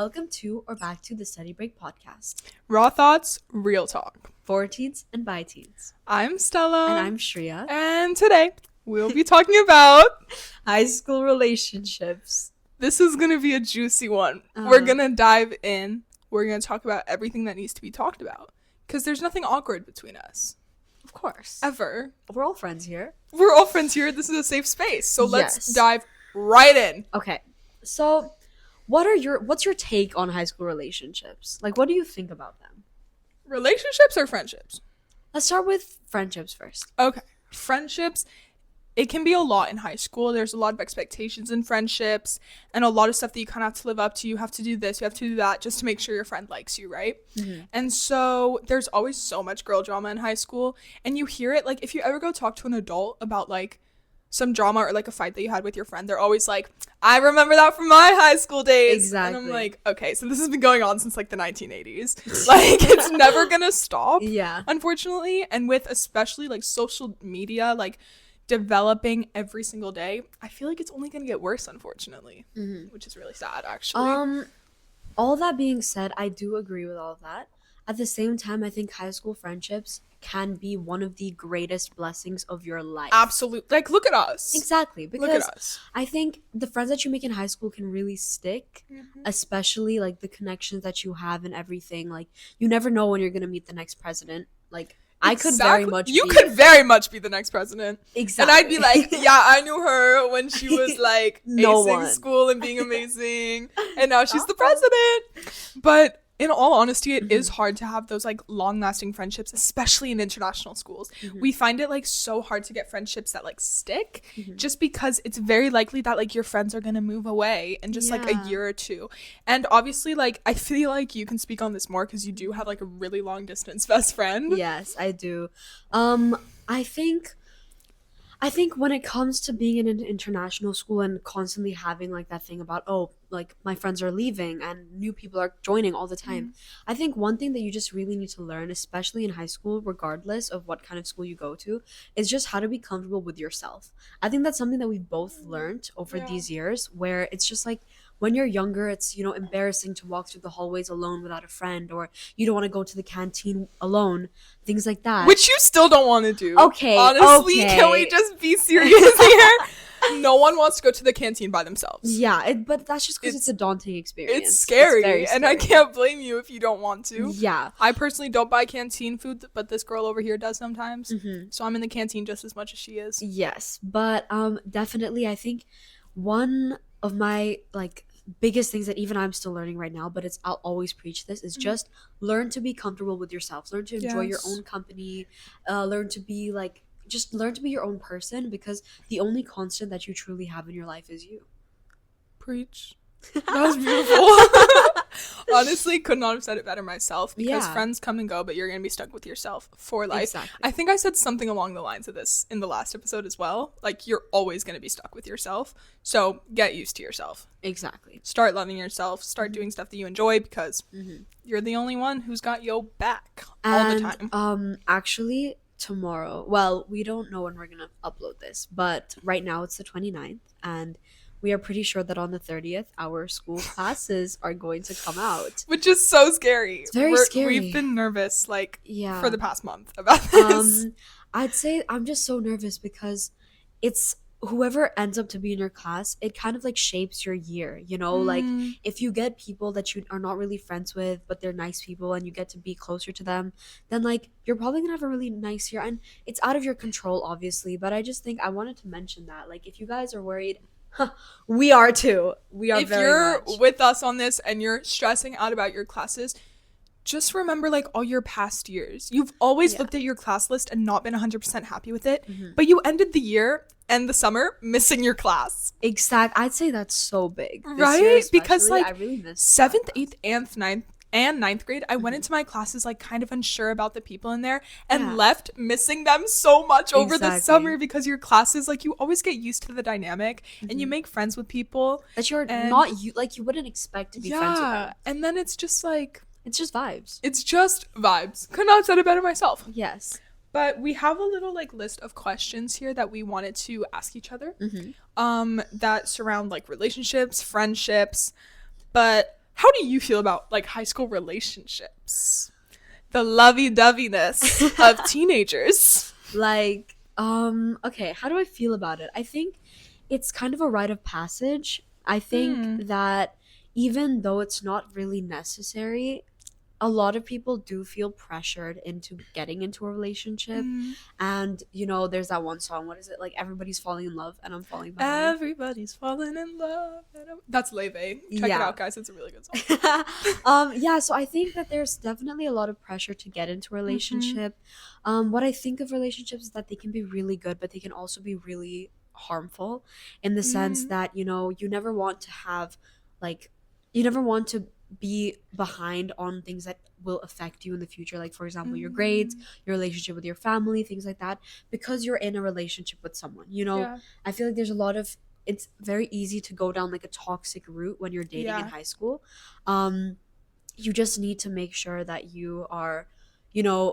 welcome to or back to the Study Break podcast. Raw thoughts, real talk. For teens and by teens. I'm Stella. And I'm Shreya. And today we'll be talking about high school relationships. This is going to be a juicy one. We're going to dive in. We're going to talk about everything that needs to be talked about. Because there's nothing awkward between us. Of course. Ever. We're all friends here. We're all friends here. This is a safe space. So let's Yes. dive right in. Okay. So what's your take on high school relationships? Like, what do you think about them? Relationships or friendships? Let's start with friendships first. Okay. Friendships. It can be a lot in high school. There's a lot of expectations in friendships and a lot of stuff that you kind of have to live up to. You have to do this, you have to do that just to make sure your friend likes you, right? Mm-hmm. And so there's always so much girl drama in high school. And you hear it, like, if you ever go talk to an adult about, like, some drama or, like, a fight that you had with your friend, they're always like, I remember that from my high school days. Exactly. And I'm like, okay, so this has been going on since, like, the 1980s. Like, it's never gonna stop. Yeah. Unfortunately. And with especially, like, social media, like, developing every single day, I feel like it's only going to get worse, unfortunately, which is really sad, actually. All that being said, I do agree with all of that. At the same time, I think high school friendships can be one of the greatest blessings of your life. Absolutely. Like, look at us. Exactly. Because look at us. I think the friends that you make in high school can really stick, especially, like, the connections that you have and everything. Like, you never know when you're going to meet the next president. Like, I could very much You could very much be the next president. Exactly. And I'd be like, yeah, I knew her when she was, like, acing school and being amazing. And now she's the president. But in all honesty, it is hard to have those, like, long-lasting friendships, especially in international schools. We find it, like, so hard to get friendships that, like, stick just because it's very likely that, like, your friends are gonna move away in just like a year or two. And obviously, like, I feel like you can speak on this more because you do have, like, a really long distance best friend. Yes, I do. I think when it comes to being in an international school and constantly having, like, that thing about, oh, like, my friends are leaving and new people are joining all the time, I think one thing that you just really need to learn, especially in high school, regardless of what kind of school you go to, is just how to be comfortable with yourself. I think that's something that we've both learned over these years, where it's just like, when you're younger, it's, you know, embarrassing to walk through the hallways alone without a friend, or you don't want to go to the canteen alone, things like that. Which you still don't want to do. Okay, honestly, can we just be serious here? No one wants to go to the canteen by themselves. Yeah, but that's just because it's a daunting experience. It's scary, very and I can't blame you if you don't want to. Yeah. I personally don't buy canteen food, but this girl over here does sometimes. So I'm in the canteen just as much as she is. Yes, but definitely I think one of my, like, biggest things that even I'm still learning right now, but I'll always preach this, is just learn to be comfortable with yourself. Learn to enjoy your own company. Learn to be, like, just learn to be your own person, because the only constant that you truly have in your life is you. Preach. That was beautiful. Honestly, could not have said it better myself, because friends come and go, but you're going to be stuck with yourself for life. Exactly. I think I said something along the lines of this in the last episode as well. Like, you're always going to be stuck with yourself. So get used to yourself. Exactly. Start loving yourself. Start doing stuff that you enjoy, because you're the only one who's got your back all the time. Actually, tomorrow, well, we don't know when we're going to upload this, but right now it's the 29th, and we are pretty sure that on the 30th, our school classes are going to come out. Which is so scary. It's very scary. We've been nervous, like, for the past month about this. I'd say I'm just so nervous because it's whoever ends up to be in your class, it kind of, like, shapes your year, you know? Like, if you get people that you are not really friends with, but they're nice people and you get to be closer to them, then, like, you're probably gonna have a really nice year. And it's out of your control, obviously, but I just think I wanted to mention that. Like, if you guys are worried, we are too. We are. If you're with us on this and you're stressing out about your classes, just remember, like, all your past years. You've always looked at your class list and not been 100% happy with it, but you ended the year and the summer missing your class. I'd say that's so big. Right? Because, like, I really missed 7th, 8th, and 9th grade, I went into my classes, like, kind of unsure about the people in there and left missing them so much over the summer, because your classes, like, you always get used to the dynamic and you make friends with people that you're not, you wouldn't expect to be friends with them. And then it's just, like, it's just vibes. It's just vibes. Could not have said it better myself. Yes. But we have a little, like, list of questions here that we wanted to ask each other that surround, like, relationships, friendships, but how do you feel about like high school relationships? The lovey-doveyness of teenagers. Like, okay, how do I feel about it? I think it's kind of a rite of passage. I think Hmm. that even though it's not really necessary, a lot of people do feel pressured into getting into a relationship. Mm. And, there's that one song, what is it? Like, everybody's falling in love and I'm falling behind. Everybody's falling in love. That's Leve. Check it Yeah. out, guys. It's a really good song. Yeah, so I think that there's definitely a lot of pressure to get into a relationship. What I think of relationships is that they can be really good, but they can also be really harmful in the sense Mm. that, you never want to have, like, you never want to be behind on things that will affect you in the future. Like, for example, your grades, Mm. your relationship with your family, things like that, because you're in a relationship with someone. Yeah. I feel like there's a lot of, it's very easy to go down like a toxic route when you're dating in Yeah. high school. um you just need to make sure that you are,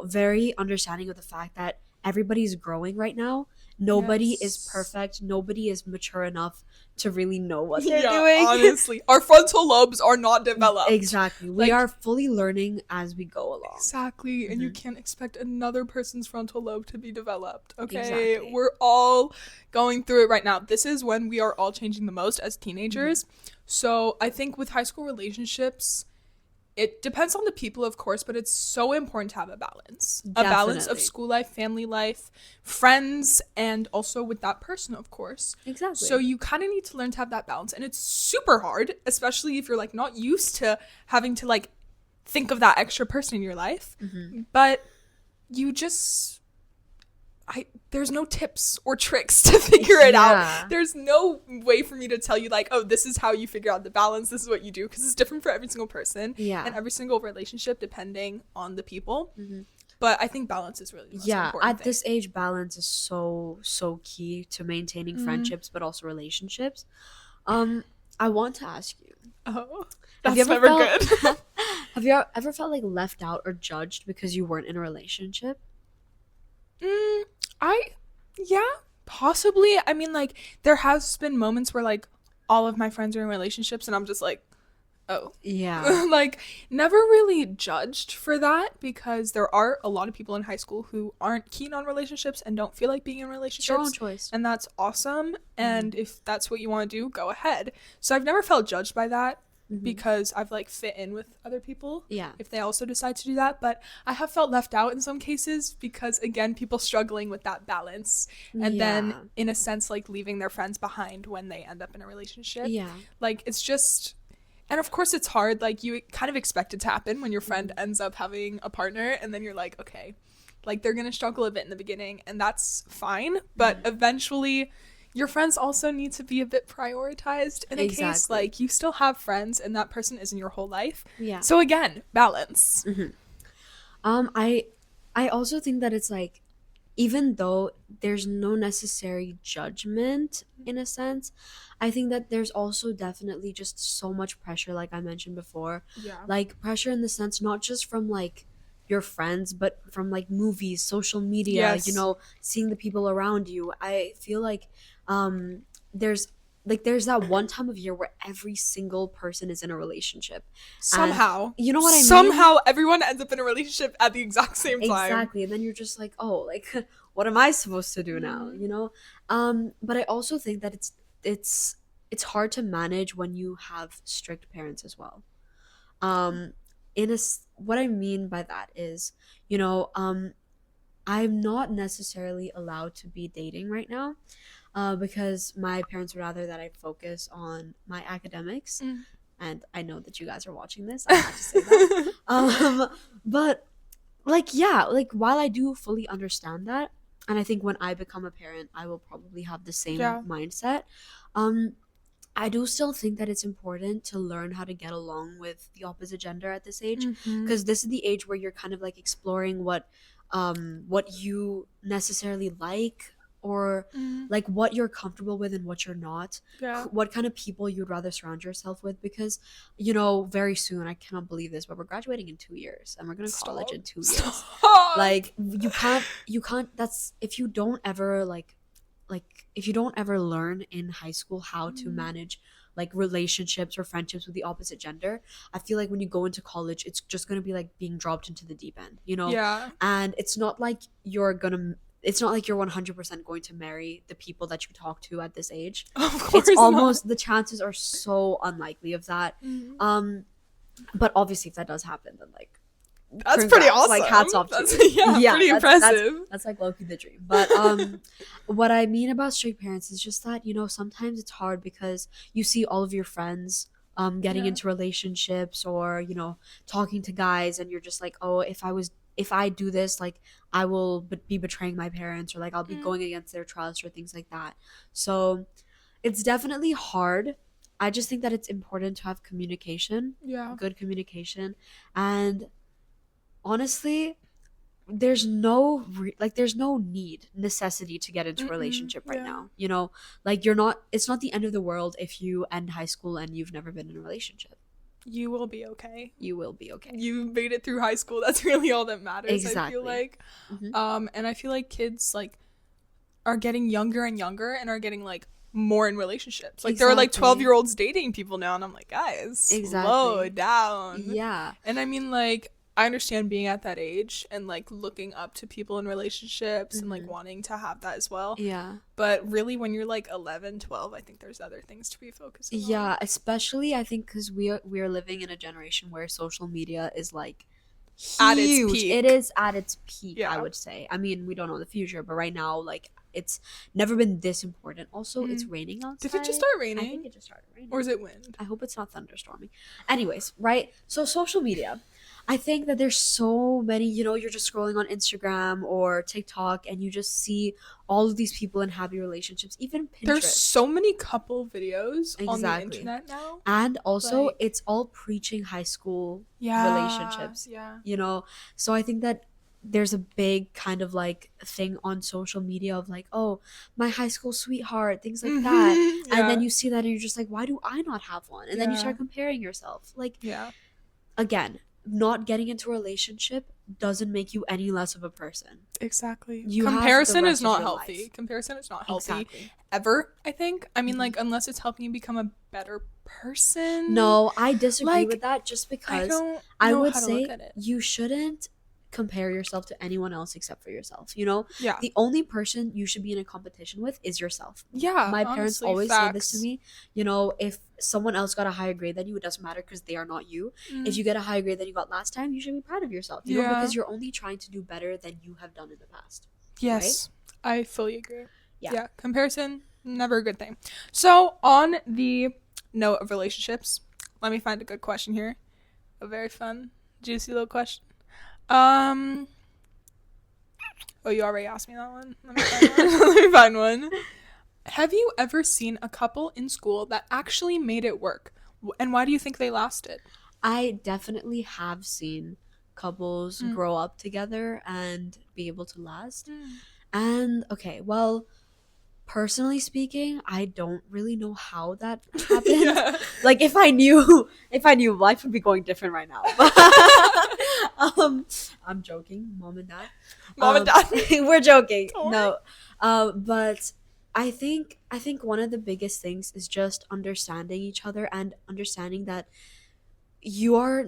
very understanding of the fact that everybody's growing right now. Nobody is Yes. perfect. Nobody is mature enough to really know what they're Yeah, doing. honestly. Our frontal lobes are not developed. Exactly. We Like, are fully learning as we go along. exactly. And you Mhm. can't expect another person's frontal lobe to be developed. Okay. Exactly. We're all going through it right now. This is when we are all changing the most as teenagers. So I think with high school relationships, it depends on the people, of course, but it's so important to have a balance. A balance of Definitely. school life, family life, friends, and also with that person, of course. Exactly. So you kind of need to learn to have that balance. And it's super hard, especially if you're like not used to having to like think of that extra person in your life. But you just there's no tips or tricks to figure it Yeah. out. There's no way for me to tell you like, oh, this is how you figure out the balance. This is what you do, because it's different for every single person Yeah. and every single relationship depending on the people. Mhm. But I think balance is really the most Yeah, important at thing. this age, balance is so key to maintaining friendships, but also relationships. Um, I want to ask you, Oh, have that's you ever never felt good. have you ever felt like left out or judged because you weren't in a relationship? Mm, I, yeah, possibly. I mean, like, there has been moments where, like, all of my friends are in relationships, and I'm just like, oh. Yeah. Like, never really judged for that, because there are a lot of people in high school who aren't keen on relationships and don't feel like being in It's your own relationships. choice. And that's awesome. And if that's what you want to do, go ahead. So I've never felt judged by that, because I've like fit in with other people Yeah. if they also decide to do that. But I have felt left out in some cases, because again, people struggling with that balance, and then Yeah. in a sense like leaving their friends behind when they end up in a relationship. Yeah. Like, it's just, and of course it's hard. Like, you kind of expect it to happen when your friend ends up having a partner, and then you're like, okay, like, they're gonna struggle a bit in the beginning, and that's fine, but eventually your friends also need to be a bit prioritized in a case. Exactly. Like, you still have friends and that person isn't your whole life. Yeah. So again, balance. I also think that it's like, even though there's no necessary judgment in a sense, I think that there's also definitely just so much pressure, like I mentioned before. Yeah. Like, pressure in the sense not just from like your friends, but from like movies, social media, Yes. seeing the people around you. I feel like there's there's that one time of year where every single person is in a relationship. Somehow. You know what I mean? Somehow everyone ends up in a relationship at the exact same time. Exactly. And then you're just like, oh, like what am I supposed to do now? But I also think that it's hard to manage when you have strict parents as well. Um what I mean by that is, I'm not necessarily allowed to be dating right now, because my parents would rather that I focus on my academics. And I know that you guys are watching this. I have to say that. But like, yeah, like, while I do fully understand that, and I think when I become a parent, I will probably have the same Yeah. mindset. Um, I do still think that it's important to learn how to get along with the opposite gender at this age, because this is the age where you're kind of like exploring what you necessarily like, or like what you're comfortable with and what you're not, Yeah. what kind of people you'd rather surround yourself with, because very soon, I cannot believe this, but we're graduating in 2 years and we're going to college in 2 years. Stop. Like, you can't that's if you don't ever if you don't ever learn in high school how to manage like relationships or friendships with the opposite gender. I feel like when you go into college, it's just going to be like being dropped into the deep end, you know? Yeah. And it's not like you're 100% going to marry the people that you talk to at this age. Of It's course not. almost, the chances are so unlikely of that. Mhm. But obviously if that does happen, then like That's pretty congrats, like awesome. hats off to That's you. yeah, pretty impressive. That's like low-key the dream. But what I mean about strict parents is just that, you know, sometimes it's hard because you see all of your friends getting Yeah. into relationships, or, you know, talking to guys, and you're just like, oh, if I do this, like I will be betraying my parents, or like I'll be Mm. going against their trust, or things like that. So it's definitely hard. I just think that it's important to have communication, Yeah. good communication. And honestly, there's no necessity to get into a Mm-mm. relationship right Yeah. now, you know? Like you're not it's not the end of the world if you end high school and you've never been in a relationship. You will be okay. You will be okay. You made it through high school. That's really all that matters. I feel Exactly. like. Hmm. And I feel like kids like are getting younger and younger and are getting like more in relationships. Like there are like Exactly. 12-year-olds dating people now, and I'm like, guys, slow Exactly. down. Yeah. And I mean, like, I understand being at that age and like looking up to people in relationships and like Hmm. wanting to have that as well. Yeah. But really, when you're like 11, 12, I think there's other things to be focusing on. Yeah, especially I think because we are living in a generation where social media is like At its huge. peak. It is at its peak, I Yeah. would say. I mean, we don't know the future, but right now, like, it's never been this important. Also, it's raining outside. Did it just start I think raining? it just started raining. Or is it wind? I hope it's not thunderstorming. Anyways, right? So social media. I think that there's so many, you know, you're just scrolling on Instagram or TikTok and you just see all of these people in happy relationships, even There's Pinterest. so many couple videos on the Exactly. internet now. And also, Like- it's all preaching high school Yeah. relationships, Yeah. you know? So I think that there's a big kind of like thing on social media of like, oh, my high school sweetheart, things like that. Mhm. And then Yeah. you see that and you're just like, why do I not have one? And then you Yeah. start comparing yourself. Like, Yeah. again, not getting into a relationship doesn't make you any less of a person. Exactly. You have the Comparison rest is of not your healthy. life. Comparison is not healthy Exactly. ever, I think. I mean, Mhm. like, unless it's helping you become a better person. No, I disagree Like, with that just I because don't I know would how to look say at it. you shouldn't compare yourself to anyone else except for yourself. You know, Yeah. the only person you should be in a competition with is yourself. Yeah. My parents honestly, always say this to facts. me. You know, if someone else got a higher grade than you, it doesn't matter because they are not you. Mm. If you get a higher grade than you got last time, you should be proud of yourself. You know, Yeah. because you're only trying to do better than you have done in the past. Yes. I fully agree. Yeah. Comparison, never a good thing. So, on the note of relationships, let me find a good question here. A very fun, juicy little question. Oh, you already asked me that one. Let me find one. Let me find one. Have you ever seen a couple in school that actually made it work? And why do you think they lasted? I definitely have seen couples Mm. grow up together and be able to last. And okay, well, personally speaking, I don't really know how that happened. Yeah. Like if I knew, life would be going different right now. I'm joking, mom and dad. Mom and dad. We're joking. Don't No, but I think one of the biggest things is just understanding each other and understanding that you are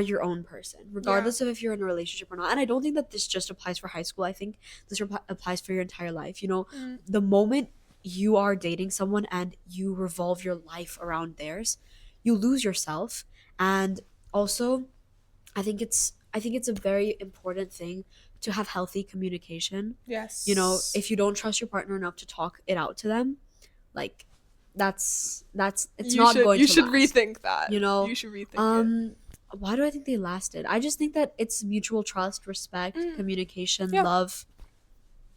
your own person regardless of if you're in a relationship or not. And I don't think that this just applies for high school. I think this applies for your entire life. You know, Mm. the moment you are dating someone and you revolve your life around theirs, you lose yourself. And also, I think it's a very important thing to have healthy communication. Yes. You know, if you don't trust your partner enough to talk it out to them, like it's you not should, going you to should last. rethink that. You know, You should rethink it. why do I think they lasted? I just think that it's mutual trust, respect, Mm. communication, Yeah. love.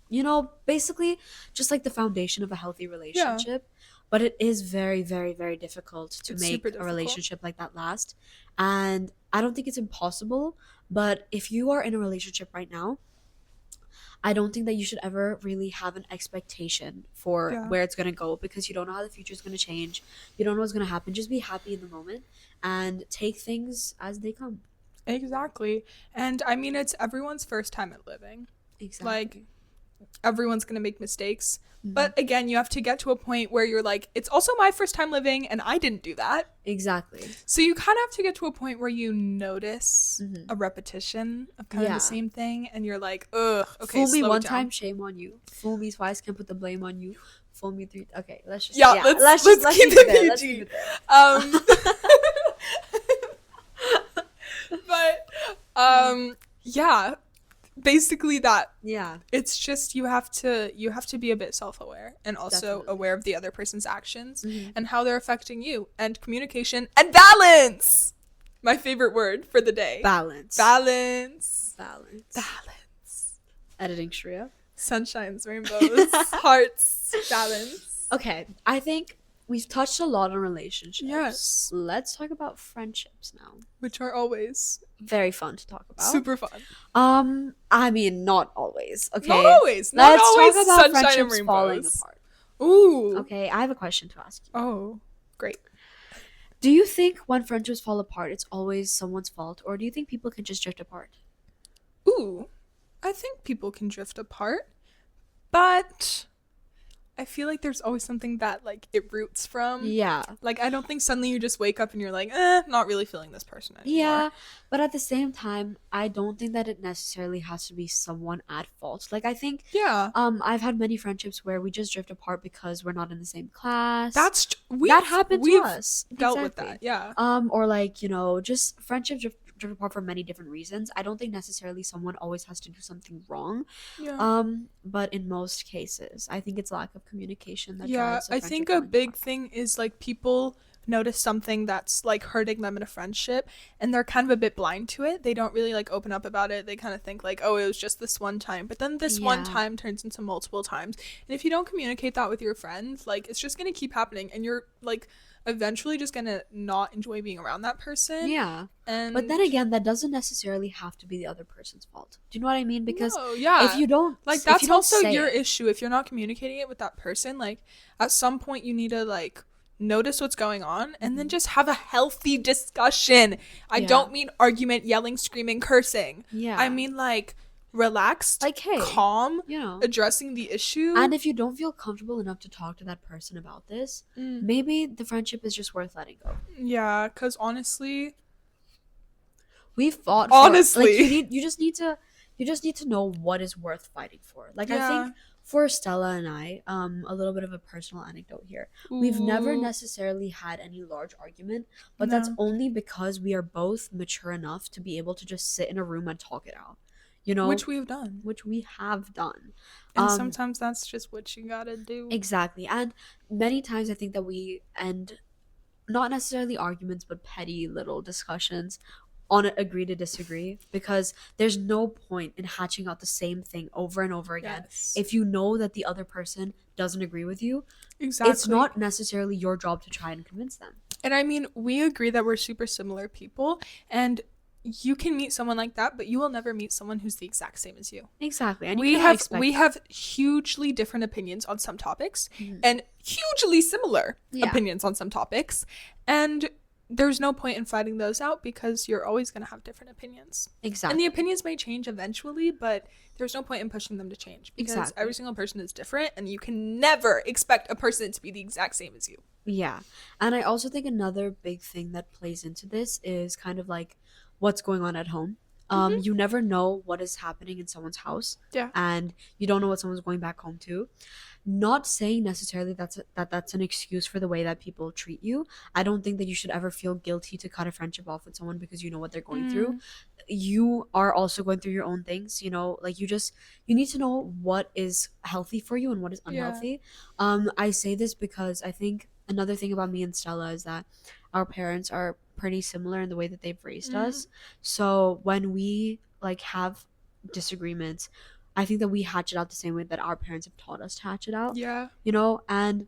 You know, basically just like the foundation of a healthy relationship. But it is very, very, very difficult to It's make super a difficult. relationship like that last. And I don't think it's impossible, but if you are in a relationship right now, I don't think that you should ever really have an expectation for Yeah. where it's going to go because you don't know how the future is going to change. You don't know what's going to happen. Just be happy in the moment and take things as they come. Exactly. And I mean, it's everyone's first time at living. Exactly. Like, everyone's going to make mistakes. Mhm. But again, you have to get to a point where you're like, it's also my first time living and I didn't do that. Exactly. So you kind of have to get to a point where you notice Mhm. a repetition of kind of the Yeah. same thing and you're like, ugh, okay, Fool me slow it one down. time, shame on you. Fool me twice, can put the blame on you. Fool me three. Okay, let's just Yeah, let's keep leave it there. it Let's leave PG. it there. Um, but yeah, basically that. Yeah, It's just you have to be a bit self-aware and also definitely. aware of the other person's actions Hmm. and how they're affecting you, and communication and balance. My favorite word for the day. Balance. Balance. Balance. Balance. Editing Shreya. Sunshines, rainbows, hearts, balance. Okay, I think we've touched a lot on relationships. Yes. Let's talk about friendships now. Which are always Very fun to talk about. super fun. I mean, not always. Okay. Not always. Not Let's always talk about sunshine and friendships falling rainbows. apart. Ooh. Okay, I have a question to ask you. Oh, great. Do you think when friendships fall apart, it's always someone's fault, or do you think people can just drift apart? Ooh. I think people can drift apart, but I feel like there's always something that like it roots from. Yeah. Like I don't think suddenly you just wake up and you're like, not really feeling this person anymore. Yeah, but at the same time, I don't think that it necessarily has to be someone at fault. Like I think Yeah. I've had many friendships where we just drift apart because we're not in the same class. That happened to we've us. dealt with Exactly. that. Yeah. Or like, just friendships drift apart for many different reasons. I don't think necessarily someone always has to do something wrong. Yeah. But in most cases, I think it's lack of communication that Yeah, drives a I friendship think a falling big apart. thing is like people notice something that's like hurting them in a friendship and they're kind of a bit blind to it. They don't really like open up about it. They kind of think like, oh, it was just this one time. But then this one Yeah. time turns into multiple times. And if you don't communicate that with your friends, like it's just going to keep happening and you're like eventually just going to not enjoy being around that person. Yeah. And But then again, that doesn't necessarily have to be the other person's fault. Do you know what I mean? Because no, yeah. if you don't Like if that's you don't also say your it, issue if you're not communicating it with that person. Like at some point you need to like notice what's going on and then Mhm. just have a healthy discussion. I Yeah. don't mean argument, yelling, screaming, cursing. Yeah. I mean like relaxed, like, hey, calm, you know. addressing the issue. And if you don't feel comfortable enough to talk to that person about this, Mm, maybe the friendship is just worth letting go. yeah, cuz honestly, We fought for honestly, like you just need to know what is worth fighting for. Like I yeah. think for Stella and I, a little bit of a personal anecdote here. We've never Ooh, necessarily had any large argument, but that's no. only because we are both mature enough to be able to just sit in a room and talk it out. You know, Which we've done. which we have done. And sometimes that's just what you got to do. Exactly. And many times I think that we end not necessarily arguments, but petty little discussions on a agree to disagree because there's no point in hatching out the same thing over and over again. Yes. If you know that the other person doesn't agree with you, Exactly. it's not necessarily your job to try and convince them. And I mean, we agree that we're super similar people, and you can meet someone like that, but you will never meet someone who's the exact same as you. Exactly. And you We cannot have expect we that. have hugely different opinions on some topics Mhm. and hugely similar Yeah. opinions on some topics. And there's no point in fighting those out because you're always going to have different opinions. And Exactly. the opinions may change eventually, but there's no point in pushing them to change because Exactly. every single person is different and you can never expect a person to be the exact same as you. Yeah. And I also think another big thing that plays into this is kind of like what's going on at home. Mhm. You never know what is happening in someone's house. Yeah. And you don't know what someone's going back home to. Not saying necessarily that's an excuse for the way that people treat you. I don't think that you should ever feel guilty to cut a friendship off with someone because you know what they're going through. You are also going through your own things, like you need to know what is healthy for you and what is Yeah. unhealthy. I say this because I think another thing about me and Stella is that our parents are pretty similar in the way that they've raised us. So when we like have disagreements, I think that we hatch it out the same way that our parents have taught us to hatch it out. Yeah. And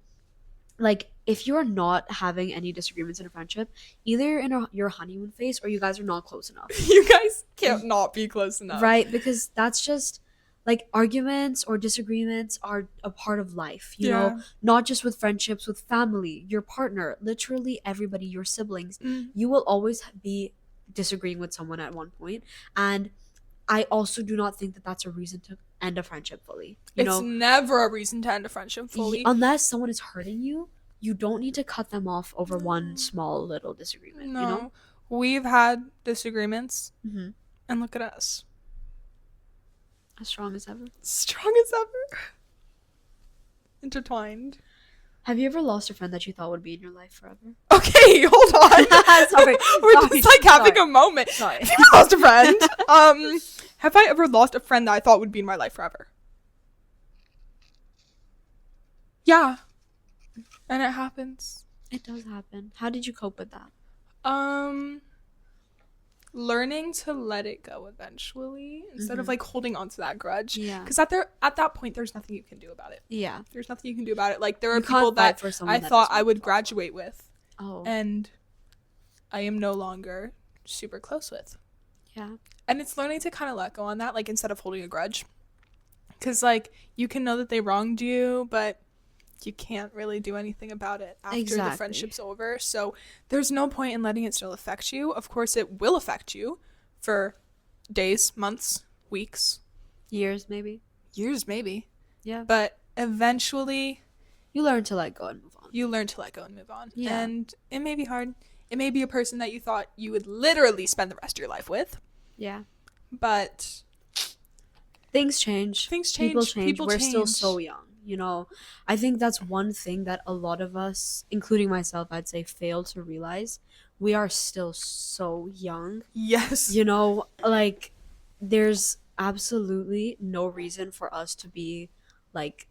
like if you're not having any disagreements in a friendship, either you're in your honeymoon phase or you guys are not close enough. You guys can't not be close enough. Right? Because that's just like arguments or disagreements are a part of life, Yeah. not just with friendships, with family, your partner, literally everybody, your siblings. Mm. You will always be disagreeing with someone at one point. And I also do not think that that's a reason to end a friendship fully. It's never a reason to end a friendship fully. Unless someone is hurting you, you don't need to cut them off over one small little disagreement, No. We've had disagreements, Mm-hmm. and look at us. As strong as ever. Strong as ever. Intertwined. Have you ever lost a friend that you thought would be in your life forever? Okay, hold on. Sorry. We're just like having a moment. Sorry. Have you ever lost a friend? Have I ever lost a friend that I thought would be in my life forever? Yeah. And it happens. It does happen. How did you cope with that? Learning to let it go eventually instead of like holding on to that grudge. Yeah. Because at that point, there's nothing you can do about it. Yeah. There's nothing you can do about it. Like there are people that I thought I would graduate with. Oh. And I am no longer super close with. Yeah. And it's learning to kind of let go on that, like instead of holding a grudge. Because like you can know that they wronged you, but you can't really do anything about it after the friendship's over. So there's no point in letting it still affect you. Of course, it will affect you for days, months, weeks. Years, maybe. Yeah. But eventually... you learn to let go and move on. Yeah. And it may be hard. It may be a person that you thought you would literally spend the rest of your life with. Yeah. But... Things change. People change. We're still so young. I think that's one thing that a lot of us, including myself, I'd say, fail to realize. We are still so young. Yes. Like, there's absolutely no reason for us to be, like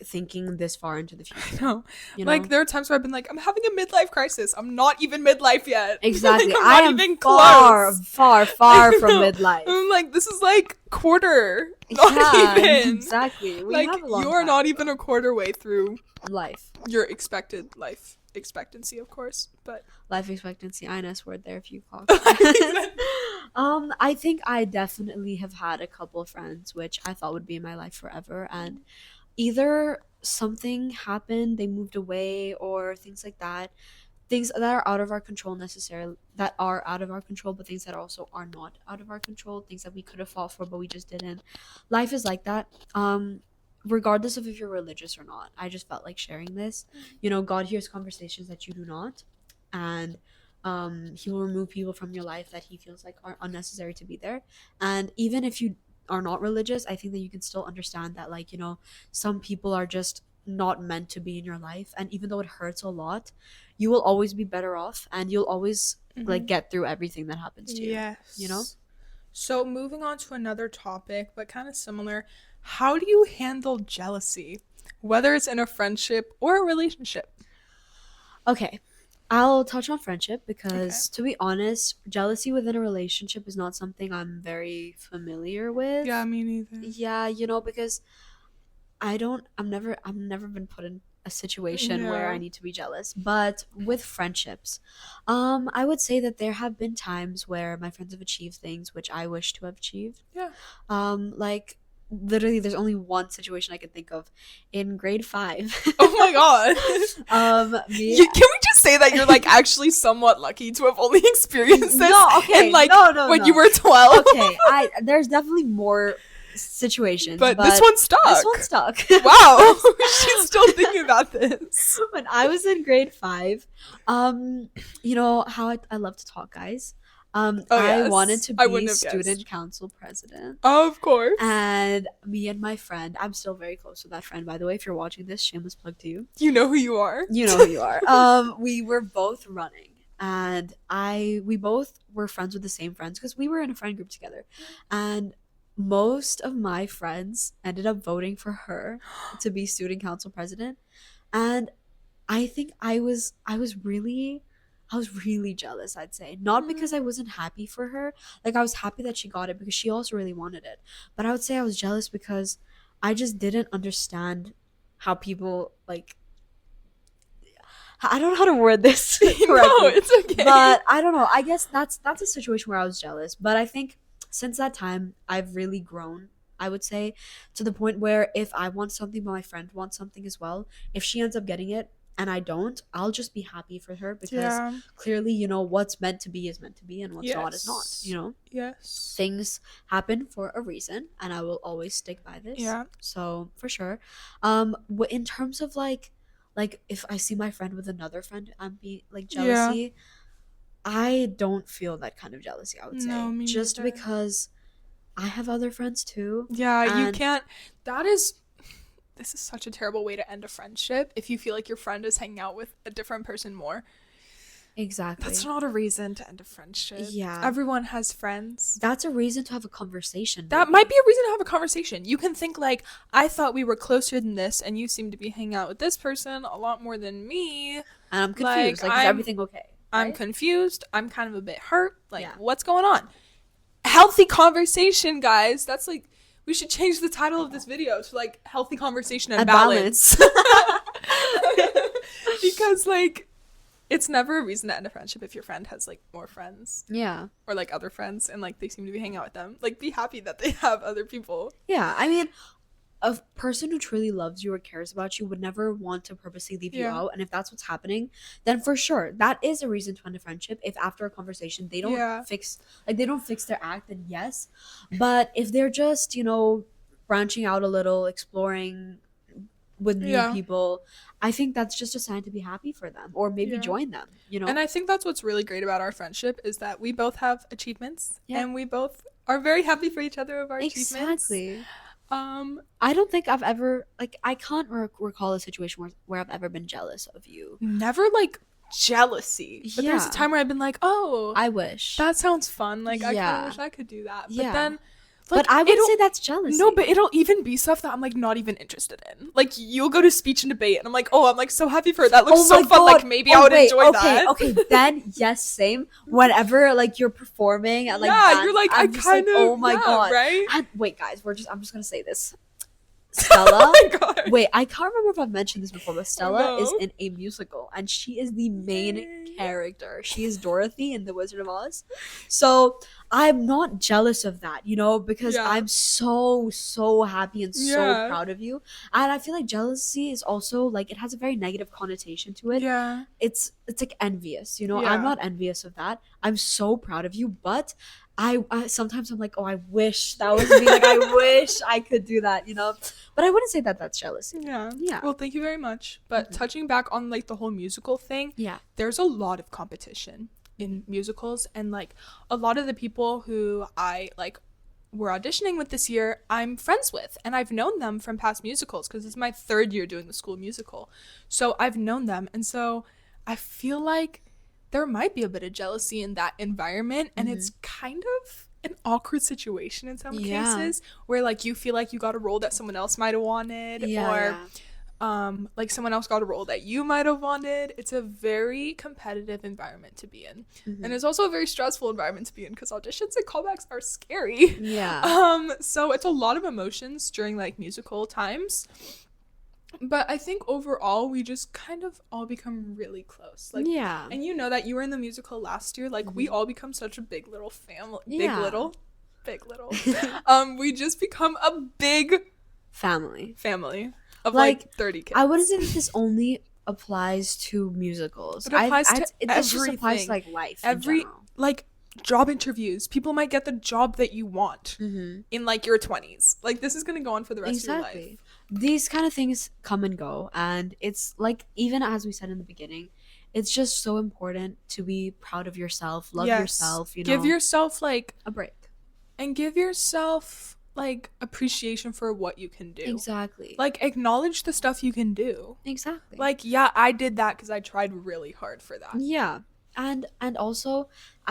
thinking this far into the future. I know. Like, there are times where I've been like, I'm having a midlife crisis. I'm not even midlife yet. Exactly. Like, I am even far from know. midlife. I'm like, this is like quarter. Not even. Exactly. We like, have a long you're time not to even go. a quarter way through life. Your expected life expectancy, of course. But life expectancy, INS word there, if you call. I think I definitely have had a couple of friends which I thought would be in my life forever, and either something happened, they moved away, or things like that, things that are out of our control necessarily, that are out of our control, but things that also are not out of our control, things that we could have fought for but we just didn't. Life is like that. Regardless of if you're religious or not, I just felt like sharing this. God hears conversations that you do not, and he will remove people from your life that he feels like are unnecessary to be there. And even if you are not religious, I think that you can still understand that, like, some people are just not meant to be in your life, and even though it hurts a lot, you will always be better off, and you'll always like get through everything that happens to you. Yes. So moving on to another topic, but kind of similar, how do you handle jealousy, whether it's in a friendship or a relationship? Okay, I'll touch on friendship because, to be honest, jealousy within a relationship is not something I'm very familiar with. Yeah, me neither. Yeah, because I've never been put in a situation where I need to be jealous. But with friendships, I would say that there have been times where my friends have achieved things which I wish to have achieved. Yeah. Like, literally, there's only one situation I can think of. In grade 5. Oh my god. Can we just say that you're like actually somewhat lucky to have only experienced this? No, okay. In like when you were 12. Okay, there's definitely more situations, but this one stuck. Wow. She's still thinking about this. When I was in grade 5, you know how I love to talk, guys. I wanted to be student council president. Of course. And me and my friend, I'm still very close with that friend, by the way. If you're watching this, shameless plug to you. You know who you are. You know who you are. We were both running, and we both were friends with the same friends because we were in a friend group together. And most of my friends ended up voting for her to be student council president. And I think I was really jealous, I'd say. Not because I wasn't happy for her. Like, I was happy that she got it because she also really wanted it. But I would say I was jealous because I just didn't understand how people, like, I don't know how to word this correctly. No, it's okay. But I don't know. I guess that's a situation where I was jealous. But I think since that time, I've really grown, I would say, to the point where if I want something but my friend wants something as well, if she ends up getting it, and I don't, I'll just be happy for her because Yeah. clearly, what's meant to be is meant to be and what's not is not, Yes. Yes. things happen for a reason, and I will always stick by this. Yeah. So for sure. In terms of like if I see my friend with another friend, I'm be like Yeah. jealousy. I don't feel that kind of jealousy, I would No, say, me just neither. because I have other friends too, Yeah, you and can't. That is. This is such a terrible way to end a friendship if you feel like your friend is hanging out with a different person more. That's exactly, not a reason to end a friendship. yeah, Everyone has friends. that's a reason to have a conversation, That might maybe. be a reason to have a conversation. You can think like, I thought we were closer than this, and you seem to be hanging out with this person a lot more than me. And I'm Like, confused. Like, is everything okay? I'm Right? confused. I'm kind of a bit hurt. Like, Yeah. what's going on? Healthy conversation, guys. That's like, we should change the title of this video to like healthy conversation and And balance. balance. Because like, it's never a reason to end a friendship if your friend has like more friends Yeah. or like other friends and like they seem to be hanging out with them. Like, be happy that they have other people. Yeah. I mean, a person who truly loves you or cares about you would never want to purposely leave you Yeah. out. And if that's what's happening, then for sure, that is a reason to end a friendship. If after a conversation they don't Yeah. fix their act, then yes. But if they're just, branching out a little, exploring with new Yeah. people, I think that's just a sign to be happy for them or maybe Yeah. join them. And I think that's what's really great about our friendship is that we both have achievements Yeah. and we both are very happy for each other of our achievements. Exactly. Um, I don't think I've ever I can't recall a situation where I've ever been jealous of you. never like jealousy, but there's a Yeah. time where I've been like, oh, I wish. that sounds fun. Like, I kind Yeah. of wish I could do that. But Yeah. then, But like, I would say that's jealousy. no, but it'll even be stuff that I'm like not even interested in. Like, you'll go to speech and debate, and I'm like, oh, I'm like so happy for her. That looks so my fun. God. Like, maybe I would enjoy that. Okay, then yes, same. Whenever like you're performing at like yeah, dance, you're like, I'm I just kind like, of, oh my yeah, God. right? And wait, guys, I'm just gonna say this. Oh Stella. my God. Wait, I can't remember if I've mentioned this before, but Stella is no. in a musical, and she is the main Yay. character. She is Dorothy in The Wizard of Oz. So I'm not jealous of that, because Yeah. I'm so happy and so Yeah. proud of you. And I feel like jealousy is also like it has a very negative connotation to it. Yeah. It's like envious, Yeah. I'm not envious of that. I'm so proud of you, but I sometimes I'm like, oh, I wish that was me. Like, I wish I could do that, But I wouldn't say that that's jealousy. Yeah. Yeah. Well, thank you very much. But touching back on like the whole musical thing, Yeah. there's a lot of competition in musicals, and like a lot of the people who I like were auditioning with this year, I'm friends with, and I've known them from past musicals because it's my 3rd year doing the school musical. So I've known them, and so I feel like there might be a bit of jealousy in that environment, and it's kind of an awkward situation in some Yeah. cases where like you feel like you got a role that someone else might have wanted, or like someone else got a role that you might have wanted. It's a very competitive environment to be in, and it's also a very stressful environment to be in because auditions and callbacks are scary. Yeah. So it's a lot of emotions during like musical times. But I think overall we just kind of all become really close. Like, Yeah. and you know that you were in the musical last year. Like, we all become such a big little family. Yeah. Big little. We just become a big Family. family of Like, like 30 kids. I wouldn't say that this only applies to musicals. It applies to this just applies to everything. like life. In general. Like job interviews. People might get the job that you want in like your 20s. Like, this is going to go on for the rest of your life. These kind of things come and go, and it's like, even as we said in the beginning, it's just so important to be proud of yourself, love yourself, Give yourself like a break. and give yourself like appreciation for what you can do. Exactly. Like, acknowledge the stuff you can do. Exactly. Like, yeah, I did that because I tried really hard for that. Yeah. And also,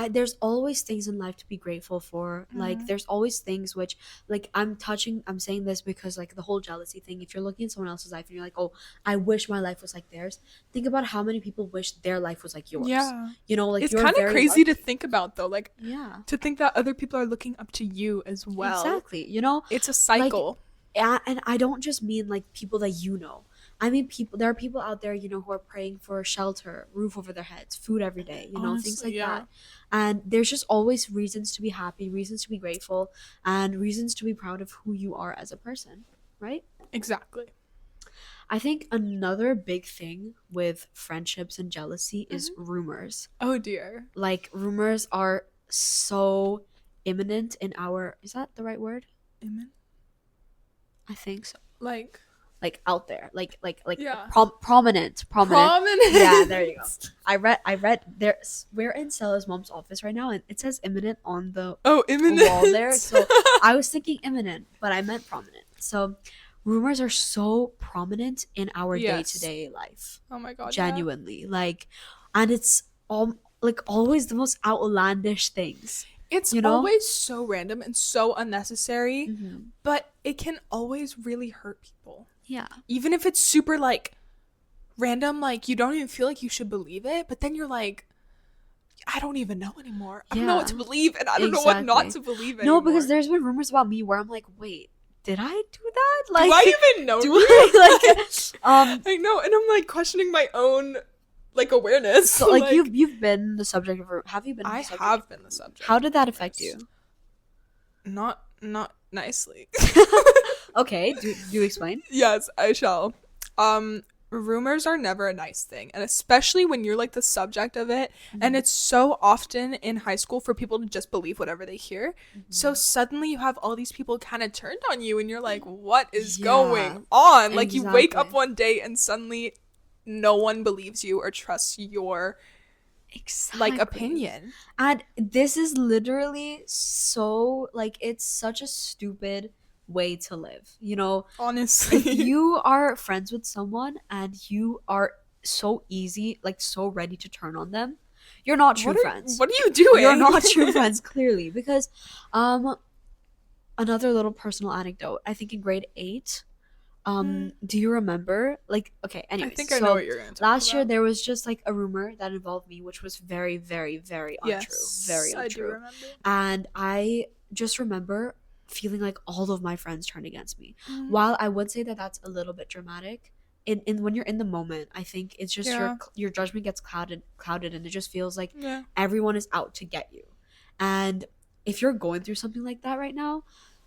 there's always things in life to be grateful for. Like, there's always things which, like, I'm saying this because, like, the whole jealousy thing, if you're looking at someone else's life and you're like, oh, I wish my life was like theirs, think about how many people wish their life was like yours. Yeah. Like, It's you're kind of very crazy lucky. to think about, though. Like, Yeah. to think that other people are looking up to you as well. Exactly. It's a cycle. Yeah, and I don't just mean like people that I mean there are people out there, who are praying for shelter, roof over their heads, food every day, things Honestly, like yeah. that. And there's just always reasons to be happy, reasons to be grateful, and reasons to be proud of who you are as a person, right? Exactly. I think another big thing with friendships and jealousy is Mhm. rumors. Oh dear. Like rumors are so imminent in our, is that the right word? Amen. I think so. Like, Like out there, like yeah. prominent. Yeah, there you go. Prominent. I read there. We're in Stella's mom's office right now, and it says imminent on the Oh, wall there. imminent. So I was thinking imminent, but I meant prominent. So rumors are so prominent in our day to Yes. day life, Oh my god, yeah. genuinely. Like, and it's all like always the most outlandish things. It's You know? always so random and so unnecessary, Mm-hmm. but it can always really hurt people. Yeah. Even if it's super like random, like you don't even feel like you should believe it, but then you're like, I don't even know anymore. I don't know what Yeah. to believe, and I don't know what not Exactly. to believe No, anymore. because there's been rumors about me where I'm like, wait, did I do that? Do Like, I even know do you? I like I know, and I'm like questioning my own like awareness. so like you've been the subject of have you been I the subject? have been the subject. How did that of affect rumors. you? Not nicely. Okay, do explain. Yes, I shall. Rumors are never a nice thing, and especially when you're like the subject of it, and it's so often in high school for people to just believe whatever they hear. So suddenly you have all these people kind of turned on you, and you're like, what is Yeah, going on? Like you wake up exactly. one day and suddenly no one believes you or trusts your Exactly. like opinion. And this is literally so like it's such a stupid way to live. You know, Honestly. if you are friends with someone and you are so easy, like so ready to turn on them, you're not true friends. What are you doing? You're not true friends, clearly. Because another little personal anecdote. I think in grade 8, do you remember? Like, okay, I anyways, think I know so what you're gonna talk last year about. there was just like a rumor that involved me, which was very, very, very untrue. Yes, Very I do untrue. remember. And I just remember feeling like all of my friends turned against me. Mm. While I would say that that's a little bit dramatic, in when you're in the moment, I think it's just Yeah. your judgment gets clouded, and it just feels like Yeah. everyone is out to get you. And if you're going through something like that right now,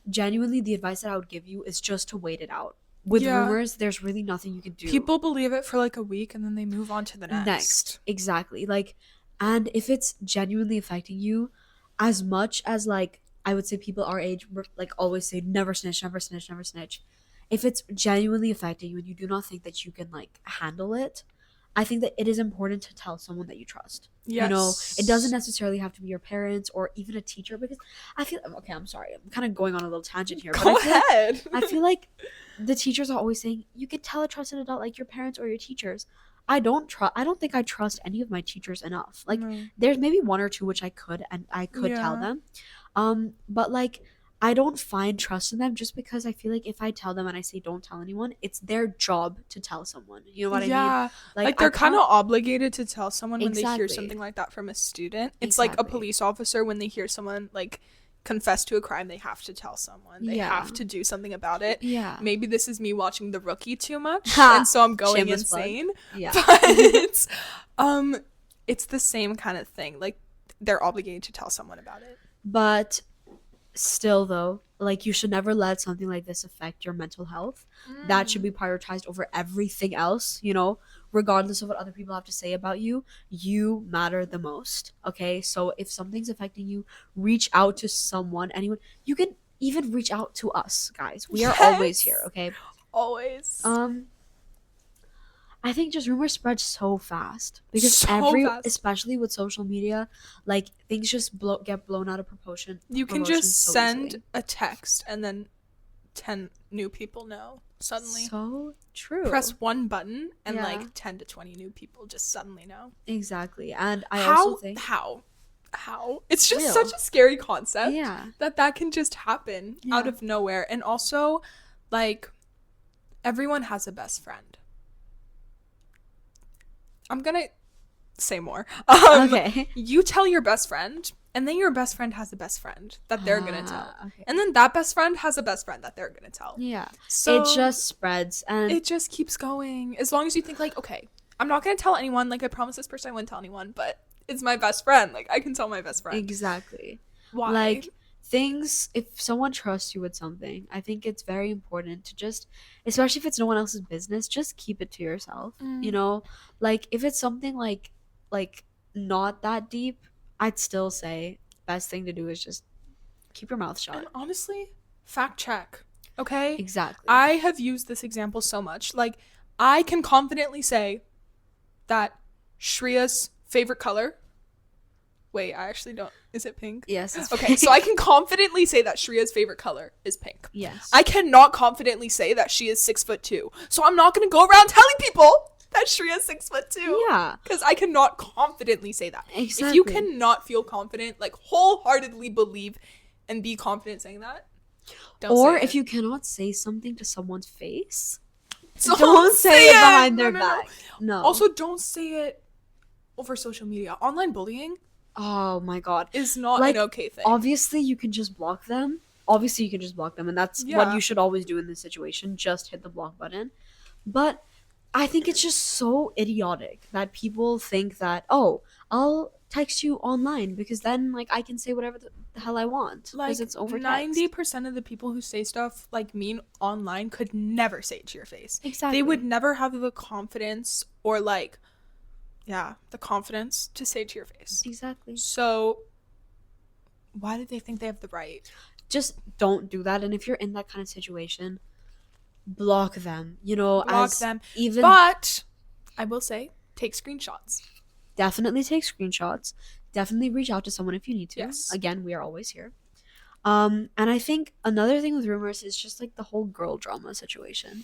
genuinely the advice that I would give you is just to wait it out. With Yeah. rumors, there's really nothing you can do. People believe it for like a week and then they move on to the next. Exactly. Like, and if it's genuinely affecting you, as much as like I would say people our age like always say never snitch, never snitch, never snitch. If it's genuinely affecting you and you do not think that you can like handle it, I think that it is important to tell someone that you trust. Yes. You know, it doesn't necessarily have to be your parents or even a teacher, because I feel okay, I'm sorry. I'm kind of going on a little tangent here, but Go ahead. I feel like the teachers are always saying you could tell a trusted adult like your parents or your teachers. I don't think I trust any of my teachers enough. Like No. there's maybe one or two which I could tell Yeah. them. But like I don't find trust in them just because I feel like if I tell them and I say don't tell anyone, it's their job to tell someone. You know what I mean? Yeah. Like I they're kind of can't- obligated to tell someone when they hear Exactly. something like that from a student. It's like a Exactly. police officer when they hear someone like confess to a crime, they have to tell someone. They Yeah. have to do something about it. Yeah. Maybe this is me watching The Rookie too much, Ha! and so I'm going Shameless plug. insane. Yeah. But it's the same kind of thing. Like they're obligated to tell someone about it. But still though, like you should never let something like this affect your mental health. That should be prioritized over everything else, you know, regardless of what other people have to say about you. You matter the most. Okay, so if something's affecting you, reach out to someone, anyone. You can even reach out to us, guys. We are always here. Okay. Always. I think just rumors spread so fast because So fast. especially with social media, like things just get blown out of proportion. You can proportion just so send easily. a text and then 10 new people know suddenly. So true. Press one button and Yeah. like 10 to 20 new people just suddenly know. Exactly, and I How? also think How? It's just Real. such a scary concept yeah, that can just happen out Yeah. of nowhere. And also, like, everyone has a best friend. I'm gonna say more. okay. You tell your best friend, and then your best friend has a best friend that they're gonna tell. Okay. And then that best friend has a best friend that they're gonna tell. Yeah, So it just spreads, and it just keeps going. As long as you think like, okay, I'm not gonna tell anyone. Like I promised this person I wouldn't tell anyone, but it's my best friend. Like I can tell my best friend. exactly. Why? Like things, if someone trusts you with something, I think it's very important to just, especially if it's no one else's business, just keep it to yourself. You Mm. know, like if it's something like not that deep, I'd still say best thing to do is just keep your mouth And shut. honestly, fact check. Okay? Exactly. I have used this example so much. Like, I can confidently say that Shreya's favorite color. Wait, I actually don't. Is it pink? Yes, it's Okay, pink. so I can confidently say that Shreya's favorite color is pink. Yes. I cannot confidently say that she is 6'2". So I'm not gonna go around telling people that Shreya's 6'2". Yeah. Because I cannot confidently say that. Exactly. If you cannot feel confident, like wholeheartedly believe and be confident saying that, don't Or say if it. you cannot say something to someone's face, Don't say it behind No, their no, no. back. No. Also, don't say it over social media. Online bullying Oh my god. is not Like, an okay thing. obviously you can just block them. Obviously you can just block them, and that's what Yeah. you should always do in this situation. Just hit the block button. But I think it's just so idiotic that people think that, oh, I'll text you online because then like I can say whatever the hell I want Like, because it's over text. 90% of the people who say stuff like mean online could never say it to your face. Exactly. They would never have the confidence or like, yeah, the confidence to say it to your face. Exactly. So why do they think they have the right? Just don't do that. And if you're in that kind of situation, block them. You know, Block as them. even But I will say, take screenshots. definitely take screenshots. Definitely reach out to someone if you need to. Yes. Again, we are always here. And I think another thing with rumors is just like the whole girl drama situation.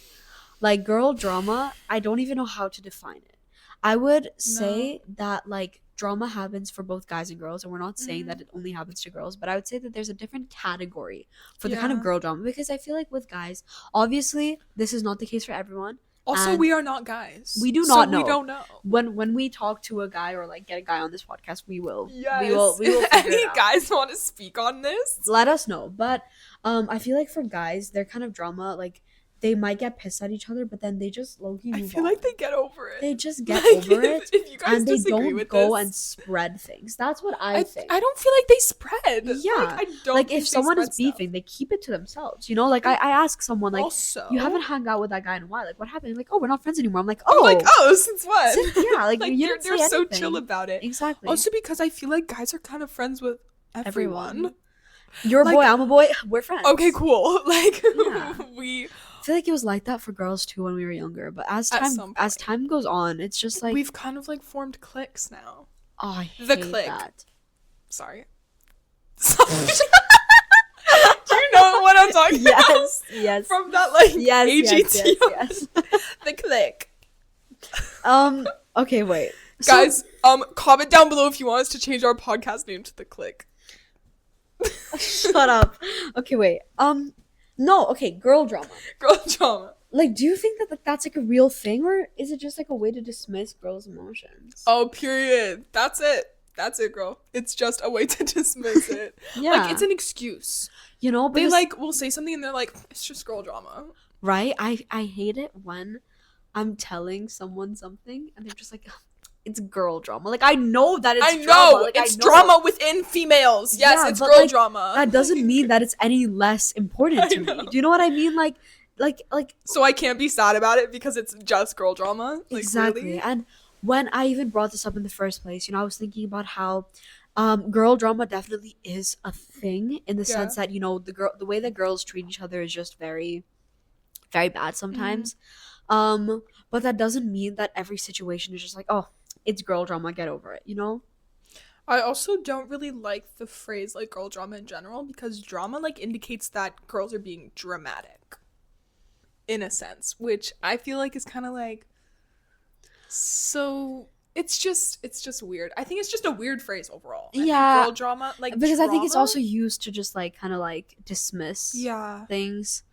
Like girl drama, I don't even know how to define it. I would say that like drama happens for both guys and girls, and we're not saying that it only happens to girls, but I would say that there's a different category for the kind of Yeah. girl drama, because I feel like with guys, obviously this is not the case for everyone. Also, And we are not guys. we do So not know. We don't know. When we talk to a guy or like get a guy on this podcast, we will Yes. we will If figure any it out. guys want to speak on this? Let us know. But I feel like for guys, their kind of drama, like they might get pissed at each other, but then they just low-key I move feel on. like they get over it. They just get Like, over it, If you guys and they disagree don't with go this, and spread things. That's what I think. I don't feel like they spread. Yeah. Like, I don't Like think if they someone is spread stuff. beefing, they keep it to themselves. You know, like I ask someone like, Also, you haven't hung out with that guy in a while. Like what happened? Like, oh, we're not friends anymore. I'm like, I'm oh, like, since when? yeah, like, you they're, didn't they're say so anything. chill about it. Exactly. Also, because I feel like guys are kind of friends with everyone. You're a like- boy, I'm a boy. We're friends. Okay, cool. Like Yeah. we I feel like it was like that for girls too when we were younger, but as At time some as point. time goes on, it's just like, we've kind of like formed cliques now. oh, I The hate clique. that. Sorry. Do you know what I'm talking about? Yes, yes. From that like Yes, AGT. yes. The clique. Okay, wait. Guys, comment down below if you want us to change our podcast name to The Click. Shut up. Okay, wait. No, okay, girl drama. Girl drama. Like, do you think that that's like a real thing, or is it just like a way to dismiss girls' emotions? Oh, period. That's it. That's it, girl. It's just a way to dismiss it. Yeah. Like, it's an excuse. You know, They, because, like, will say something and they're like, it's just girl drama. right? I hate it when I'm telling someone something and they're just like, it's girl drama. Like, I know that it's I know. drama. Like, It's I know. drama within females. Yes, Yeah, it's but, girl like, drama. That doesn't mean that it's any less important to I me. know. Do you know what I mean? Like So I can't be sad about it because it's just girl drama? Like, exactly. really? And when I even brought this up in the first place, you know, I was thinking about how girl drama definitely is a thing in the sense that, you know, the way that girls treat each other is just very, very bad sometimes. But that doesn't mean that every situation is just like, oh, it's girl drama, get over it, you know? I also don't really like the phrase like girl drama in general because drama like indicates that girls are being dramatic in a sense, which I feel like is kind of like so it's just weird. I think it's just a weird phrase overall. I think Yeah. girl drama like Because I think it's drama? also used to just like kind of like dismiss yeah. things.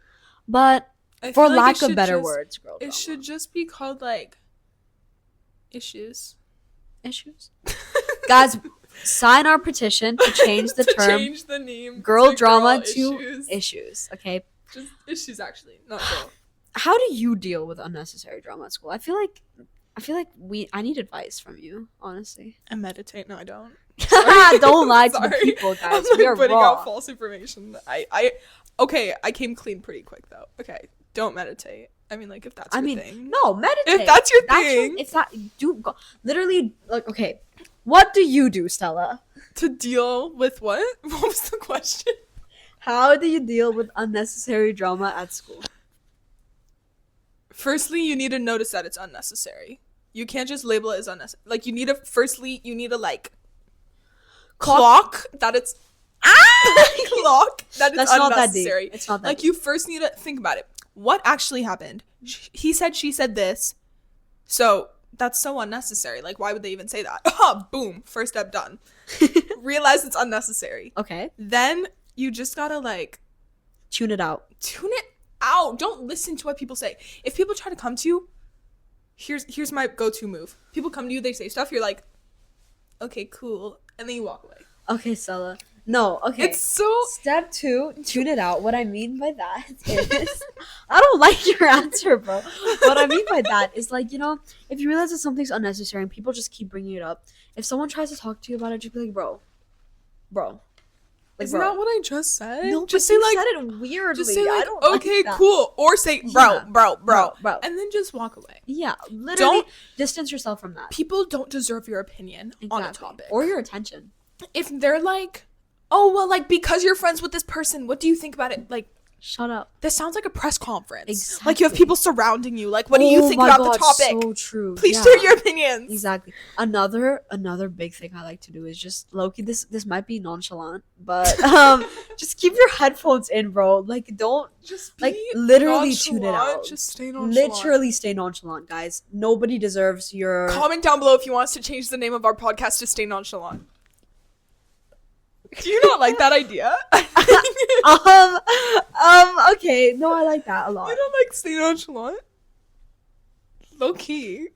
But I for feel like lack it of should better just- words, girl drama. It should just be called like issues. Issues. Guys, sign our petition to change the To term change the name girl to drama girl to issues. issues, okay? Just issues actually, not girl. How do you deal with unnecessary drama at school? I feel like I need advice from you, honestly. I meditate. No, I don't. Sorry. Don't lie to the Sorry. people, I'm guys. We like are putting raw. out false information. Okay, I came clean pretty quick though. Okay, don't meditate. I mean, like, if that's I your mean, thing. no, meditate. If that's your thing. If that do go, literally like okay, what do you do, Stella? To deal with what? What was the question? How do you deal with unnecessary drama at school? Firstly, you need to notice that it's unnecessary. You can't just label it as unnecessary. Like, you need to like clock that it's clock that it's That's not that unnecessary. deep. It's not that like deep. you first need to think about it. What actually happened? He said, she said this. So that's so unnecessary. Like, why would they even say that? Boom. First step done. Realize it's unnecessary. Okay. Then you just gotta like Tune it out. tune it out. Don't listen to what people say. If people try to come to you, here's my go-to move. People come to you, they say stuff, you're like, okay, cool, and then you walk away. Okay, Stella. No, okay. It's so Step 2, tune it out. What I mean by that is I don't like your answer, bro. What I mean by that is like, you know, if you realize that something's unnecessary and people just keep bringing it up, if someone tries to talk to you about it, just be like, bro. Like, isn't that what I just said? No, just but say you like, said it weirdly. just say I like, don't okay, like that. cool, or say bro, Yeah. bro, Bro. and then just walk away. Yeah, literally Don't- distance yourself from that. People don't deserve your opinion on a Exactly. topic, Or your attention. if they're like, oh well, like, because you're friends with this person, what do you think about it? Like, Shut up. this sounds like a press conference. Exactly. Like, you have people surrounding you. Like, what do you think my about God, the topic? So true. Please Yeah. share your opinions. Exactly. Another big thing I like to do is just low-key, this might be nonchalant, but just keep your headphones in, bro. Like don't Just like be literally tune it nonchalant. out. Just stay nonchalant. Literally stay nonchalant, guys. Nobody deserves your Comment down below if you want us to change the name of our podcast to Stay Nonchalant. Do you not like that idea? Okay, no, I like that a lot. You don't like Stay Nonchalant? Low key.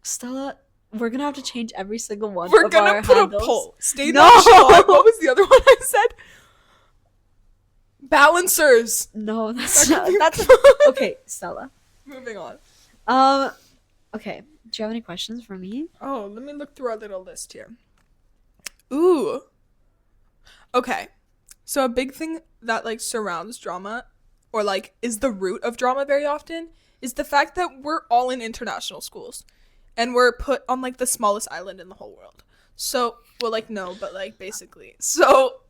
Stella, we're gonna have to change every single one We're of gonna our put handles. a poll. Stay No! Nonchalant. What was the other one I said? Balancers. No, That could be- that's okay, Stella. Moving on. Okay. Do you have any questions for me? Oh, let me look through our little list here. Ooh. Okay. So a big thing that like surrounds drama or like is the root of drama very often is the fact that we're all in international schools and we're put on like the smallest island in the whole world. So, well, like no, but like basically. So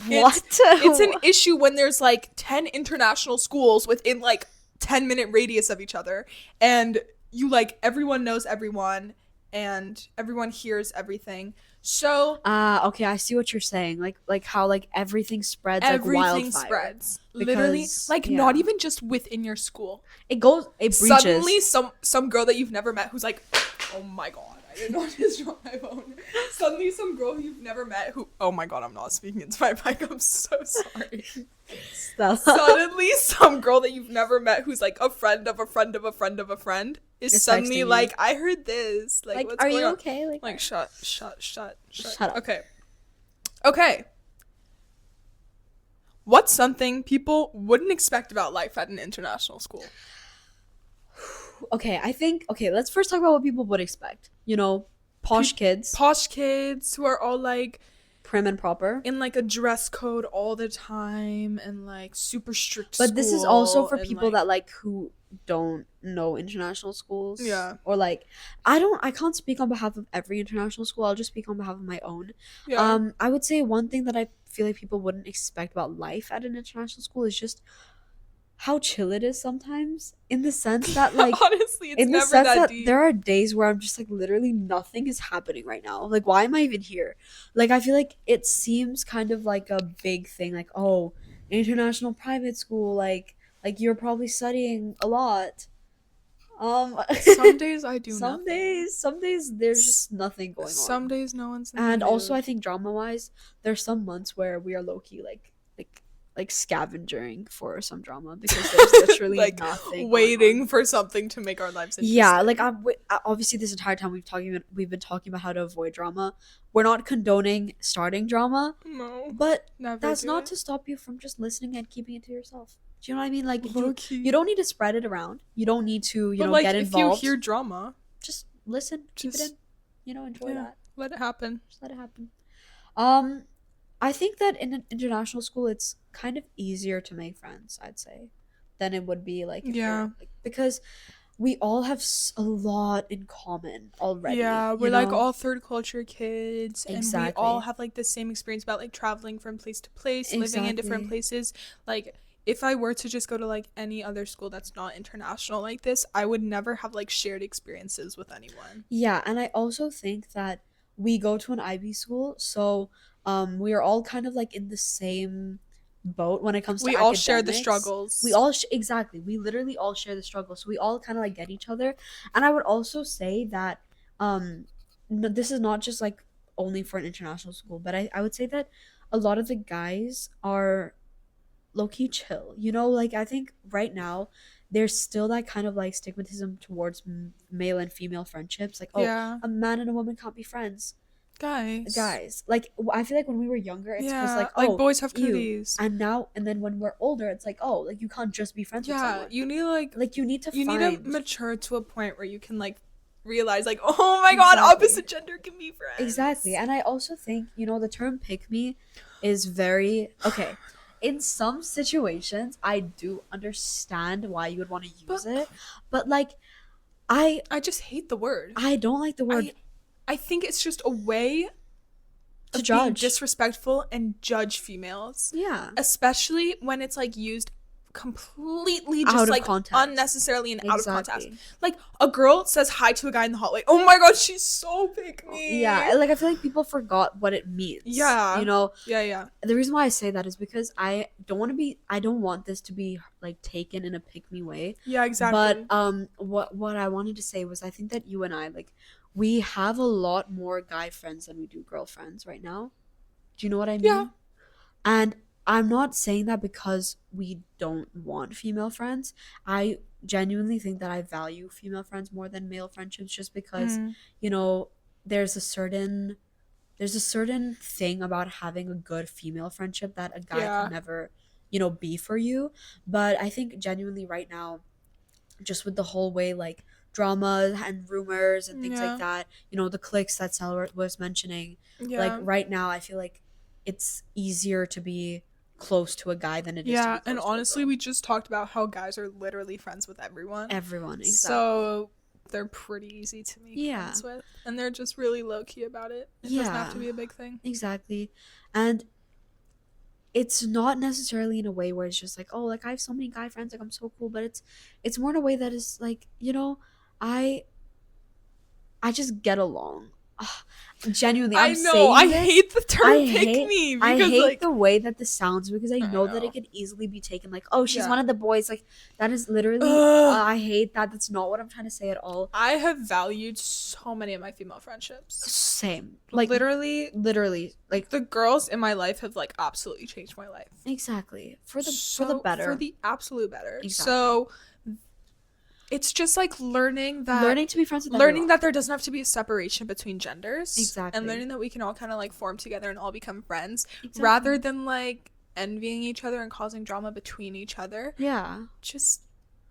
What? it's an issue when there's like 10 international schools within like 10-minute radius of each other and you like everyone knows everyone and everyone hears everything. So Okay, I see what you're saying. Like how like everything spreads like everything wildfire. spreads. Literally, Because, like yeah. not even just within your school. It breaches. Suddenly some girl that you've never met who's like, oh my god, I did not just drop my phone. Suddenly some girl who you've never met who, oh my god, I'm not speaking into my mic, I'm so sorry. Stella. Suddenly some girl that you've never met who's like a friend of a friend of a friend of a friend is Is suddenly texting you. like, I heard this. Like, what's are going you on? okay? Like, shut up. Okay. What's something people wouldn't expect about life at an international school? Okay, I think let's first talk about what people would expect. You know, posh kids, Posh kids who are all like prim and proper. in like a dress code all the time and like super strict But this is also school for and, people like, that like who don't know international schools. Yeah. Or like I can't speak on behalf of every international school. I'll just speak on behalf of my own. yeah. I would say one thing that I feel like people wouldn't expect about life at an international school is just how chill it is sometimes, in the sense that like honestly it's in the never sense that that deep. there are days where I'm just like literally nothing is happening right now. Like why am I even here? Like I feel like it seems kind of like a big thing, like oh, international private school, like you're probably studying a lot. Some days I do some nothing. days there's just nothing going on. Some days no one's in the And also I mood. think drama wise, there's some months where we are low-key like scavenging for some drama because there's literally like nothing going waiting on. for something to make our lives interesting. Yeah, like obviously this entire time we've been talking about how to avoid drama. We're not condoning starting drama, No, but never that's do not it. to stop you from just listening and keeping it to yourself. Do you know what I mean? Like Low-key. you don't need to spread it around. You don't need to But like get if involved. you hear drama, Just listen, keep it Just- in. Enjoy yeah. that. let it happen. Just let it happen. Um, I think that in an international school, it's kind of easier to make friends, I'd say, than it would be like if you're Yeah. like, because we all have a lot in common already, Yeah, you we're like know? all third culture kids, and we all Exactly. have like the same experience about like traveling from place to place, living in different Exactly. places. Like, if I were to just go to like any other school that's not international like this, I would never have like shared experiences with anyone. Yeah, and I also think that we go to an IB school, so we are all kind of like in the same boat when it comes We to all share the academics. We struggles. all exactly, we literally all share the struggle, so we all kind of like get each other. And I would also say that um this is not just like only for an international school, but I would say that a lot of the guys are low key chill. You know, like I think right now there's still that kind of like stigmatism towards male and female friendships. Like, oh, Yeah. a man and a woman can't be friends. Guys. Guys, like I feel like when we were younger, it was Yeah, like, like oh, boys have you. cooties. And now, and then when we're older, it's like, oh, like you can't just be friends with Yeah, someone. you need like Like you need to find mature to a point where you can like realize like, oh my god, exactly, opposite gender can be exactly. friends. And I also think the term "pick me" is very okay. In some situations, I do understand why you would want to But use it, but like I I just hate the word. I don't like the word I I think it's just a way to of being judge. disrespectful and judge females, Yeah. especially when it's like used completely Out just of like context. unnecessarily and out of context. Exactly. Like a girl says hi to a guy in the hallway. Oh my god, she's so pick me. Yeah, like I feel like people forgot what it means. Yeah. You know, Yeah. the reason why I say that is because I don't want this to be like taken in a pick me way. Yeah, But exactly. what I wanted to say was I think that you and I like we have a lot more guy friends than we do girlfriends right now. Do you know what I Yeah. mean? And I'm not saying that because we don't want female friends. I genuinely think that I value female friends more than male friendships just because, Mm. you know, there's a certain thing about having a good female friendship that a guy could Yeah. never, be for you. But I think genuinely right now, just with the whole way like drama and rumors and things like Yeah. that, the cliques that Sel was mentioning, like Yeah. right now I feel like it's easier to be close to a guy than it is to be Yeah, and close to a honestly, girl. we just talked about how guys are literally friends with everyone. Everyone, exactly. So they're pretty easy to make Yeah. friends with. And they're just really low key about it. It doesn't have Yeah, to be a big thing. exactly. And it's not necessarily in a way where it's just like, oh, like I have so many guy friends, like I'm so cool, but it's more in a way that is like, I I just get along. Ugh, genuinely, I I'm know, I saying this. hate the term I pick hate me I because, hate like, the way that this sounds because I I know that it know. could easily be taken like, oh, she's Yeah. one of the boys. Like that is literally. Ugh. I hate that. That's not what I'm trying to say at all. I have valued so many of my female friendships. Same. Like literally, like the girls in my life have, like, absolutely changed my life. exactly for the So, better. for the absolute better. Exactly. So, it's just like learning to be friends with learning everyone. that there doesn't have to be a separation between genders. Exactly. And learning that we can all kind of like form together and all become friends Exactly. rather than like envying each other and causing drama between each other. Yeah. Just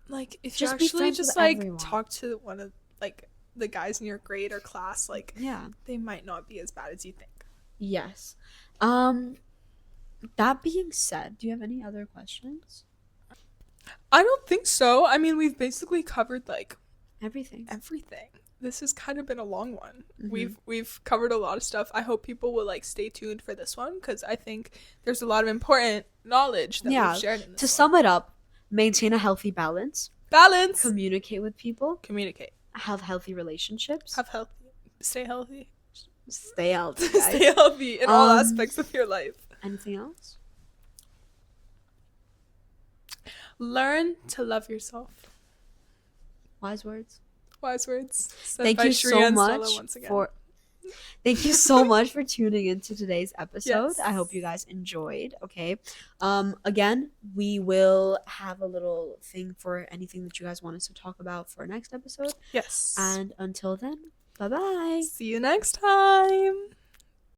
like if Just you be actually friends just with like everyone. talk to one of like the guys in your grade or class, like Yeah. they might not be as bad as you think. Yes. That being said, do you have any other questions? I don't think so. I mean, we've basically covered like Everything. everything. This has kind of been a long one. Mhm. We've covered a lot of stuff. I hope people will like stay tuned for this one because I think there's a lot of important knowledge that Yeah. we've shared in this To one. sum it up, maintain a healthy balance, Balance. communicate with people, Communicate. have healthy relationships, Have healthy. Stay healthy. stay healthy, guys. Stay healthy in all Um, aspects of your life. Anything else? Learn to love yourself. Wise words. Wise words. Said Thank by you so Shreya Stella much once again. for Thank you so much for tuning into today's episode. Yes. I hope you guys enjoyed. Okay. Again, we will have a little thing for anything that you guys want us to talk about for next episode. Yes. And until then, bye-bye. See you next time.